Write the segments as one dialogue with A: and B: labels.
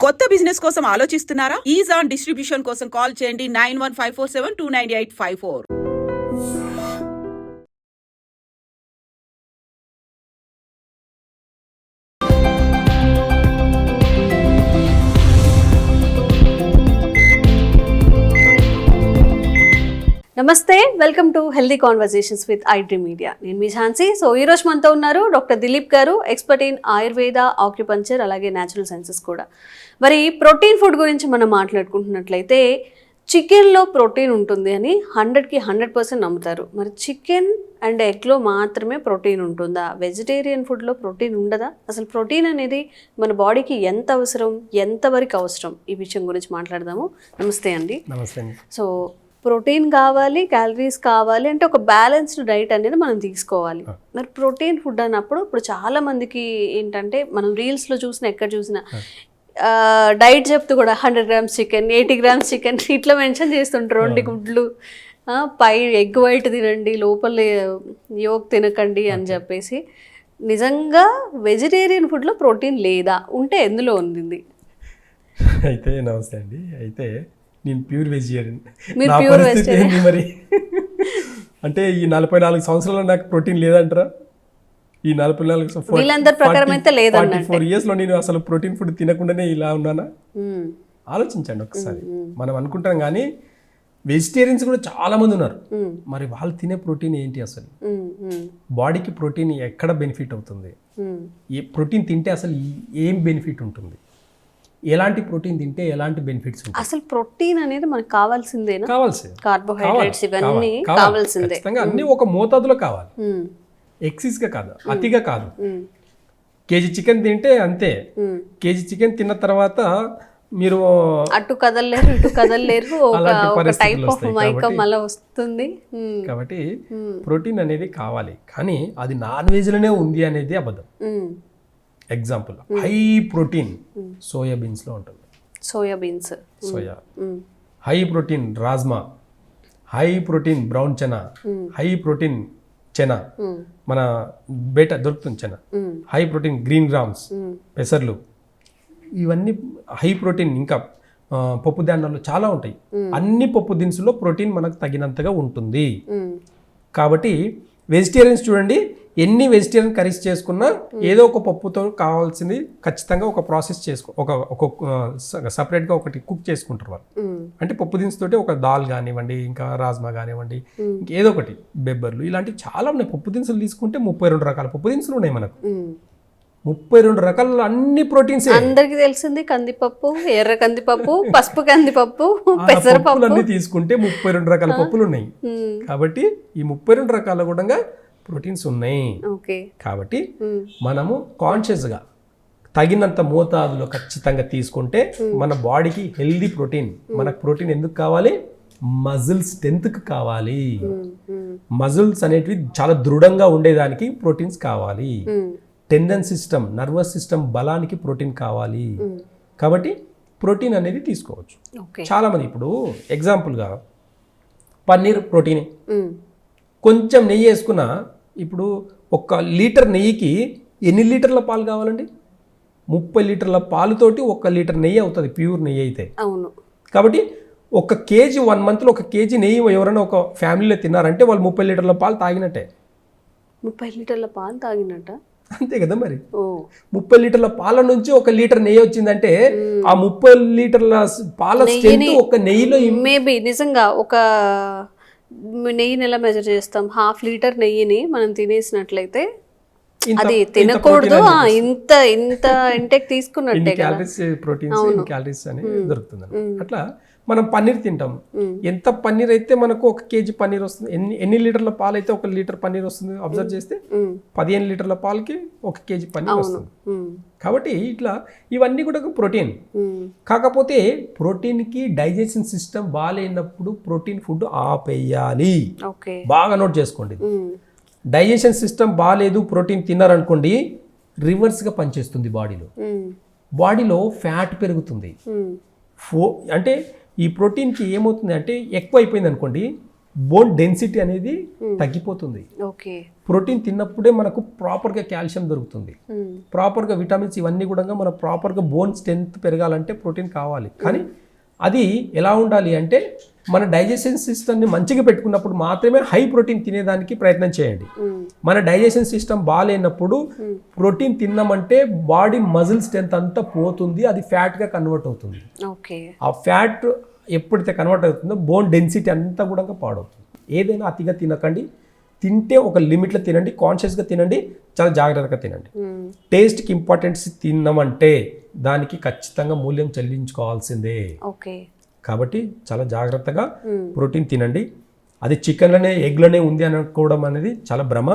A: కొత్త బిజినెస్ కోసం ఆలోచిస్తున్నారా? ఈజ్ ఆన్ డిస్ట్రిబ్యూషన్ కోసం కాల్ చేయండి 9154729854.
B: నమస్తే, welcome to healthy conversations with iDream media. నేను మీ ఝాన్సీ. సో ఈ రోజు మనతో ఉన్నారు డాక్టర్ దిలీప్ గారు, ఎక్స్పర్ట్ ఇన్ ఆయుర్వేద, ఆక్యుపంచర్, అలాగే న్యాచురల్ సైన్సెస్ కూడా. మరి ప్రోటీన్ ఫుడ్ గురించి మనం మాట్లాడుకుంటున్నట్లయితే చికెన్లో ప్రోటీన్ ఉంటుంది అని 100కి 100% నమ్ముతారు. మరి చికెన్ అండ్ ఎగ్లో మాత్రమే ప్రోటీన్ ఉంటుందా? వెజిటేరియన్ ఫుడ్లో ప్రోటీన్ ఉండదా? అసలు ప్రోటీన్ అనేది మన బాడీకి ఎంత అవసరం, ఎంతవరకు అవసరం, ఈ విషయం గురించి మాట్లాడదాము. నమస్తే అండి.
C: నమస్తే అండి.
B: సో ప్రోటీన్ కావాలి, క్యాలరీస్ కావాలి అంటే ఒక బ్యాలెన్స్డ్ డైట్ అనేది మనం తీసుకోవాలి. మరి ప్రోటీన్ ఫుడ్ అన్నప్పుడు ఇప్పుడు చాలా మందికి ఏంటంటే మనం రీల్స్లో చూసినా ఎక్కడ చూసినా డైట్ చెప్తూ కూడా 100 grams చికెన్, 80 grams చికెన్ ఇట్లా మెన్షన్ చేస్తుంటారు. 2 గుడ్లు, పై ఎగ్ వైట్ తినండి, లోపల యోక్ తినకండి అని చెప్పేసి. నిజంగా వెజిటేరియన్ ఫుడ్లో ప్రోటీన్ లేదా? ఉంటే ఎందులో ఉంది?
C: అయితే నమస్తే అండి. అయితే నేను ప్యూర్ వెజిటేరియన్.
B: మీరు
C: నా
B: ప్యూర్
C: పరిస్థితి ఏంటి మరి? అంటే ఈ 44 సంవత్సరాల్లో నాకు ప్రోటీన్ లేదంటారా? ఈ 44
B: ప్రకారం అయితే లేదన్నట్టే.
C: 44 yearsలో నేను అసలు ప్రోటీన్ ఫుడ్ తినకుండానే ఇలా ఉన్నానా? ఆలోచించండి ఒకసారి. మనం అనుకుంటాం కానీ వెజిటేరియన్స్ కూడా చాలా మంది ఉన్నారు. మరి వాళ్ళు తినే ప్రోటీన్ ఏంటి అసలు? బాడీకి ప్రోటీన్ ఎక్కడ బెనిఫిట్ అవుతుంది? ఏ ప్రోటీన్ తింటే అసలు ఏం బెనిఫిట్ ఉంటుంది? ఎలాంటి ప్రోటీన్ తింటే ఎలాంటి బెనిఫిట్స్ ఉంటాయి?
B: అసలు ప్రోటీన్ అనేది మనకు కావాల్సిందేనా?
C: కావాల్సింది.
B: కార్బోహైడ్రేట్స్ ఇవన్నీ కావాల్సిందే.
C: అన్ని ఒక మోతాదులో కావాలి, ఎక్సెస్ గా కాదు, అతిగా కాదు. కేజీ చికెన్ తింటే అంతే. కేజీ చికెన్ తిన్న తర్వాత మీరు
B: అటు కదలలేరు, ఇటు కదలలేరు, ఒక టైప్ ఆఫ్ మైకం అలా వస్తుంది.
C: కాబట్టి ప్రోటీన్ అనేది కావాలి, కానీ అది నాన్ వెజ్ లోనే ఉంది అనేది అబద్ధం. Example, high protein soya beans లో ఉంటుంది. Soya high protein rajma, high protein brown chana, high protein chana, మన బేట దొరుకుతుంది chana, high protein green grams, పెసర్లు, ఇవన్నీ హై ప్రోటీన్. ఇంకా పప్పు ధాన్యాలు చాలా ఉంటాయి. అన్ని పప్పు దినుసులో ప్రోటీన్ మనకు తగినంతగా ఉంటుంది. కాబట్టి వెజిటేరియన్స్ చూడండి, ఎన్ని వెజిటేరియన్ కర్రీస్ చేసుకున్నా ఏదో ఒక పప్పుతో కావాల్సింది ఖచ్చితంగా ఒక ప్రాసెస్ ఒక సపరేట్గా ఒకటి కుక్ చేసుకుంటారు వాళ్ళు. అంటే పప్పు దినుసుతోటి ఒక దాల్ కానివ్వండి, ఇంకా రాజ్మా కానివ్వండి, ఏదో ఒకటి బెబ్బర్లు, ఇలాంటివి చాలా ఉన్నాయి. పప్పు దినుసులు తీసుకుంటే 32 రకాల పప్పు దినుసులు ఉన్నాయి మనకు. 32 రకాల అన్ని ప్రోటీన్స్.
B: అందరికి తెలిసింది కందిపప్పు, ఎర్ర కందిపప్పు, పసుపు కందిపప్పు, పెసరపప్పు
C: అన్ని తీసుకుంటే 32 రకాల పప్పులు ఉన్నాయి. కాబట్టి ఈ 32 రకాల కూడా ప్రోటీన్స్ ఉన్నాయి. కాబట్టి మనము కాన్షియస్గా తగినంత మోతాదులో ఖచ్చితంగా తీసుకుంటే మన బాడీకి హెల్దీ ప్రోటీన్. మనకు ప్రోటీన్ ఎందుకు కావాలి? మజిల్ స్ట్రెంత్కి కావాలి. మజిల్స్ అనేటివి చాలా దృఢంగా ఉండేదానికి ప్రోటీన్స్ కావాలి. టెండన్ సిస్టమ్, నర్వస్ సిస్టమ్ బలానికి ప్రోటీన్ కావాలి. కాబట్టి ప్రోటీన్ అనేది తీసుకోవచ్చు. చాలా మంది ఇప్పుడు ఎగ్జాంపుల్గా పన్నీర్ ప్రోటీన్, కొంచెం నెయ్యి వేసుకున్నా. ఇప్పుడు 1 లీటర్ నెయ్యికి ఎన్ని లీటర్ల పాలు కావాలండి? 30 లీటర్ల పాలుతోటి 1 లీటర్ నెయ్యి అవుతుంది, ప్యూర్ నెయ్యి అయితే.
B: అవును.
C: కాబట్టి 1 కేజీ 1 monthలో 1 కేజీ నెయ్యి ఎవరైనా ఒక ఫ్యామిలీలో తిన్నారంటే వాళ్ళు 30 లీటర్ల పాలు తాగినట్టే.
B: 30 లీటర్ల పాలు తాగినట్ట?
C: అంతే కదా మరి. 30 లీటర్ల పాల నుంచి 1 లీటర్ నెయ్యి వచ్చిందంటే ఆ 30 లీటర్ల పాల స్ట్రెంత్ ఒక నెయ్యిలో.
B: మేబీ నిజంగా ఒక నెయ్యిని ఎలా మెజర్ చేస్తాం? 1/2 లీటర్ నెయ్యిని మనం తినేసినట్లయితే అది తినకూడదు, ఇంత ఇంటెక్ తీసుకున్నట్టే
C: క్యాలరీస్, ప్రోటీన్స్, క్యాలరీస్ అనేది దొరుకుతుంది. అట్లా మనం పన్నీర్ తింటాం. ఎంత పన్నీర్ అయితే మనకు 1 కేజీ పన్నీర్ వస్తుంది? ఎన్ని లీటర్ల పాలు అయితే 1 లీటర్ పన్నీర్ వస్తుంది? అబ్జర్వ్ చేస్తే 15 లీటర్ల పాలకి 1 కేజీ పన్నీర్ వస్తుంది. కాబట్టి ఇట్లా ఇవన్నీ కూడా ప్రోటీన్. కాకపోతే ప్రోటీన్కి డైజెషన్ సిస్టమ్ బాగాలేనప్పుడు ప్రోటీన్ ఫుడ్ ఆపేయాలి. బాగా నోట్ చేసుకోండి. డైజెషన్ సిస్టమ్ బాగాలేదు, ప్రోటీన్ తిన్నారనుకోండి, రివర్స్గా పనిచేస్తుంది. బాడీలో ఫ్యాట్ పెరుగుతుంది. అంటే ఈ ప్రోటీన్కి ఏమవుతుంది అంటే ఎక్కువ అయిపోయింది అనుకోండి, బోన్ డెన్సిటీ అనేది తగ్గిపోతుంది.
B: ఓకే.
C: ప్రోటీన్ తిన్నప్పుడే మనకు ప్రాపర్గా కాల్షియం దొరుకుతుంది, ప్రాపర్గా విటమిన్స్ ఇవన్నీ కూడా మన ప్రాపర్గా బోన్ స్ట్రెంత్ పెరగాలంటే ప్రోటీన్ కావాలి. కానీ అది ఎలా ఉండాలి అంటే మన డైజెషన్ సిస్టమ్ని మంచిగా పెట్టుకున్నప్పుడు మాత్రమే హై ప్రోటీన్ తినేదానికి ప్రయత్నం చేయండి. మన డైజెషన్ సిస్టమ్ బాగాలేనప్పుడు ప్రోటీన్ తిన్నామంటే బాడీ మజిల్ స్ట్రెంత్ అంతా పోతుంది, అది ఫ్యాట్గా కన్వర్ట్ అవుతుంది. ఆ ఫ్యాట్ ఎప్పుడైతే కన్వర్ట్ అవుతుందో బోన్ డెన్సిటీ అంతా కూడా పాడవుతుంది. ఏదైనా అతిగా తినకండి, తింటే ఒక లిమిట్లో తినండి, కాన్షియస్గా తినండి, చాలా జాగ్రత్తగా తినండి. టేస్ట్కి ఇంపార్టెన్స్ తిన్నామంటే దానికి ఖచ్చితంగా మూల్యం చెల్లించుకోవాల్సిందే. కాబట్టి చాలా జాగ్రత్తగా ప్రోటీన్ తినండి. అది చికెన్లోనే ఎగ్లోనే ఉంది అనుకోవడం అనేది చాలా భ్రమ.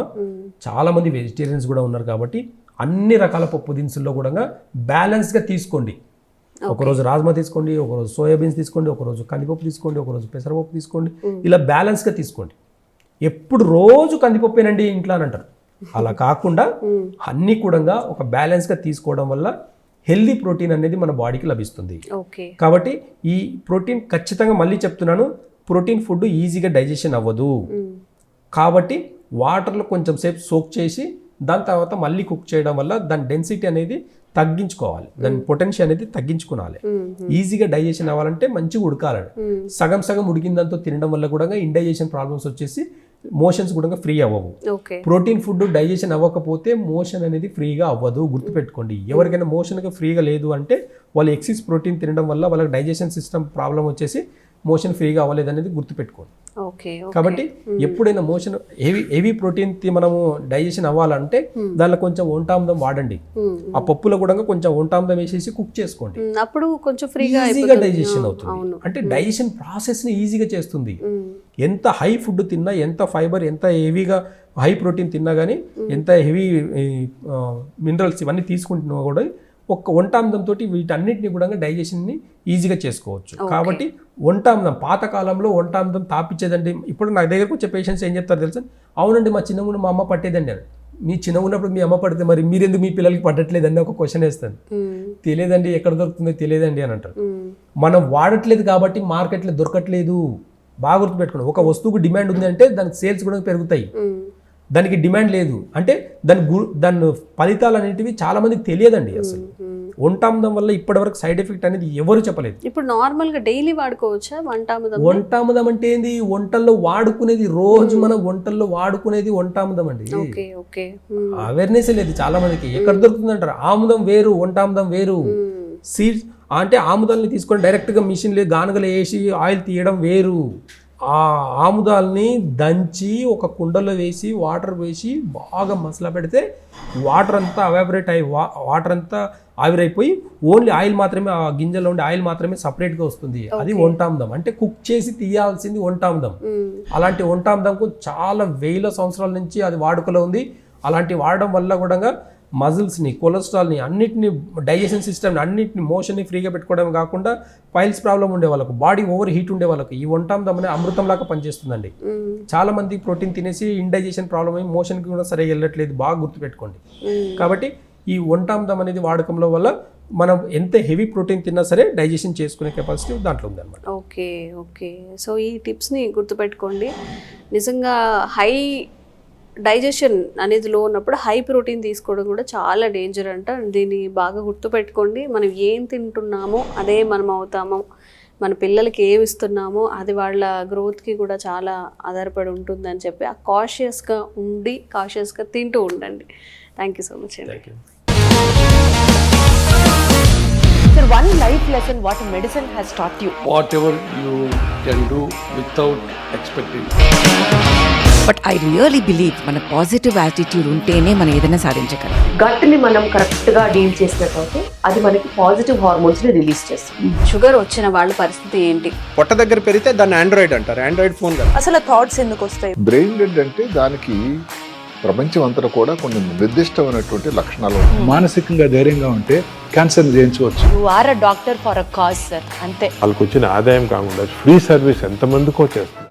C: చాలామంది వెజిటేరియన్స్ కూడా ఉన్నారు కాబట్టి అన్ని రకాల పప్పు దినుసుల్లో కూడా బ్యాలెన్స్గా తీసుకోండి. ఒకరోజు రాజ్మా తీసుకోండి, ఒకరోజు సోయాబీన్స్ తీసుకోండి, ఒకరోజు కందిపప్పు తీసుకోండి, ఒకరోజు పెసరపప్పు తీసుకోండి. ఇలా బ్యాలెన్స్గా తీసుకోండి. ఎప్పుడు రోజు కందిపప్పేనండి ఇంట్లో అని అంటారు. అలా కాకుండా అన్ని కూడా ఒక బ్యాలెన్స్గా తీసుకోవడం వల్ల హెల్దీ ప్రోటీన్ అనేది మన బాడీకి లభిస్తుంది. కాబట్టి ఈ ప్రోటీన్ ఖచ్చితంగా మళ్ళీ చెప్తున్నాను, ప్రోటీన్ ఫుడ్ ఈజీగా డైజెషన్ అవ్వదు. కాబట్టి వాటర్లో కొంచెం సేపు సోక్ చేసి దాని తర్వాత మళ్ళీ కుక్ చేయడం వల్ల దాని డెన్సిటీ అనేది తగ్గించుకోవాలి, దాని పొటెన్షియల్ అనేది తగ్గించుకోవాలి. ఈజీగా డైజెషన్ అవ్వాలంటే మంచిగా ఉడకాలండి. సగం సగం ఉడికిందంతో తినడం వల్ల కూడా ఇండైజెషన్ ప్రాబ్లమ్స్ వచ్చేసి మోషన్స్ కూడా ఫ్రీ అవ్వవు. ప్రోటీన్ ఫుడ్ డైజెషన్ అవ్వకపోతే మోషన్ అనేది ఫ్రీగా అవ్వదు, గుర్తుపెట్టుకోండి. ఎవరికైనా మోషన్గా ఫ్రీగా లేదు అంటే వాళ్ళు ఎక్సెస్ ప్రోటీన్ తినడం వల్ల వాళ్ళకి డైజెషన్ సిస్టమ్ ప్రాబ్లం వచ్చేసి మోషన్ ఫ్రీగా అవ్వలేదు అనేది గుర్తుపెట్టుకోండి. కాబట్టి ఎప్పుడైనా మోషన్ హెవీ ప్రోటీన్ మనము డైజెషన్ అవ్వాలంటే దానిలో కొంచెం వంటామదం వాడండి. ఆ పప్పులో కూడా కొంచెం వంటామదం వేసేసి కుక్ చేసుకోండి, అప్పుడు కొంచెం ఈజీగా డైజెషన్ అవుతుంది. అంటే డైజెషన్ ప్రాసెస్ ని ఈజీగా చేస్తుంది. ఎంత హై ఫుడ్ తిన్నా, ఎంత ఫైబర్, ఎంత హెవీగా హై ప్రోటీన్ తిన్నా కానీ, ఎంత హెవీ మినరల్స్ ఇవన్నీ తీసుకుంటున్నా కూడా ఒక్క వంటామదంతో వీటన్నిటిని కూడా డైజెషన్ని ఈజీగా చేసుకోవచ్చు. కాబట్టి వంటామదం పాతకాలంలో వంటామదం తాపించేదండి. ఇప్పుడు నా దగ్గరకు వచ్చే పేషెంట్స్ ఏం చెప్తారు తెలుసా, అవునండి మా చిన్నప్పుడు మా అమ్మ పట్టేదండి అని. మీ చిన్న ఉన్నప్పుడు మీ అమ్మ పడితే మరి మీరెందుకు మీ పిల్లలకి పట్టట్లేదండి ఒక క్వశ్చన్ వేస్తాను. తెలియదండి, ఎక్కడ దొరుకుతుందో తెలియదండి అని అంటారు. మనం వాడట్లేదు కాబట్టి మార్కెట్లో దొరకట్లేదు. బాగా గుర్తుపెట్టుకోండి, ఒక వస్తువుకు డిమాండ్ ఉంది అంటే దానికి సేల్స్ కూడా పెరుగుతాయి. దానికి డిమాండ్ లేదు అంటే దాని ఫలితాలు అనేటివి చాలా మందికి తెలియదండి. అసలు వంటామదం వల్ల ఇప్పటివరకు సైడ్ ఎఫెక్ట్ అనేది ఎవరు చెప్పలేదు.
B: ఇప్పుడు నార్మల్గా డైలీ వాడుకోవచ్చా వంటామదం?
C: వంటామదం అంటే ఏంది? వంటల్లో వాడుకునేది, రోజు మనం వంటల్లో వాడుకునేది వంటామదం అండి. అవేర్నెస్ లేదు చాలా మందికి. ఎక్కడ దొరుకుతుంది అంటారు. ఆముదం వేరు, వంటామదం వేరు. సీడ్స్ అంటే ఆముదాలని తీసుకొని డైరెక్ట్గా మిషన్లో గానుగలు వేసి ఆయిల్ తీయడం వేరు. ఆ ఆముదాలని దంచి ఒక కుండలో వేసి వాటర్ వేసి బాగా మసలా పెడితే వాటర్ అంతా అవాపరేట్ అయ్యి వాటర్ అంతా ఆవిరైపోయి ఓన్లీ ఆయిల్ మాత్రమే, ఆ గింజల్లో ఉండే ఆయిల్ మాత్రమే సపరేట్గా వస్తుంది. అది వంటామదం. అంటే కుక్ చేసి తీయాల్సింది వంటామదం. అలాంటి వంటామదంకు చాలా వేల సంవత్సరాల నుంచి అది వాడుకలో ఉంది. అలాంటి వాడడం వల్ల కూడా మజిల్స్ని, కొలెస్ట్రాల్ని, అన్నిటిని, డైజెషన్ సిస్టమ్ని, అన్నిటిని, మోషన్ని ఫ్రీగా పెట్టుకోవడం కాకుండా పైల్స్ ప్రాబ్లం ఉండే వాళ్ళకు, బాడీ ఓవర్ హీట్ ఉండే వాళ్ళకి ఈ వంటామదం అనే అమృతంలాగా పనిచేస్తుందండి. చాలా మంది ప్రోటీన్ తినేసి ఇండైజెషన్ ప్రాబ్లం అయ్యి మోషన్కి కూడా సరిగా వెళ్ళట్లేదు. బాగా గుర్తుపెట్టుకోండి. కాబట్టి ఈ వంటామదం అనేది వాడకంలో వల్ల మనం ఎంత హెవీ ప్రోటీన్ తిన్నా సరే డైజెషన్ చేసుకునే కెపాసిటీ దాంట్లో ఉందన్నమాట.
B: ఓకే. సో ఈ టిప్స్ని గుర్తుపెట్టుకోండి. నిజంగా హై డైజెషన్ అనేది లో ఉన్నప్పుడు హై ప్రోటీన్ తీసుకోవడం కూడా చాలా డేంజర్ అంట. దీన్ని బాగా గుర్తుపెట్టుకోండి. మనం ఏం తింటున్నామో అదే మనం అవుతామో, మన పిల్లలకి ఏమి ఇస్తున్నామో అది వాళ్ళ గ్రోత్కి కూడా చాలా ఆధారపడి ఉంటుందని చెప్పి ఆ కాషియస్గా ఉండి కాషియస్గా తింటూ ఉండండి. థ్యాంక్ యూ సో మచ్ అండి.
D: Sir, one life lesson what medicine has taught you.
E: Whatever you can do without expecting.
F: But I really believe మన పాజిటివ్ యాటిట్యూడ్ ఉంటేనే మనం ఏదైనా సాధించగలం.
D: గట్ని మనం కరెక్ట్గా డీల్ చేసినట్లయితే అది మనకి పాజిటివ్ హార్మోన్స్ని రిలీజ్ చేస్తుంది.
B: షుగర్ వచ్చిన వాళ్ళ పరిస్థితి ఏంటి?
G: పొట్ట దగ్గర పెరిగితే దాన్ని ఆండ్రాయిడ్ అంటారు. ఆండ్రాయిడ్ ఫోన్ కదా.
H: అసలు థాట్స్ ఎందుకు వస్తాయి?
I: బ్రెయిన్ డెడ్ అంటే దానికి ప్రపంచం అంతా కూడా కొన్ని నిర్దిష్టమైనటువంటి లక్షణాలు.
J: మానసికంగా ధైర్యంగా ఉంటే క్యాన్సర్ జయించవచ్చు.
D: You are a doctor for a cause sir, అంతే.
K: వాళ్ళకి వచ్చిన ఆదాయం కాకుండా ఫ్రీ సర్వీస్ ఎంతమందికో చేస్తారు.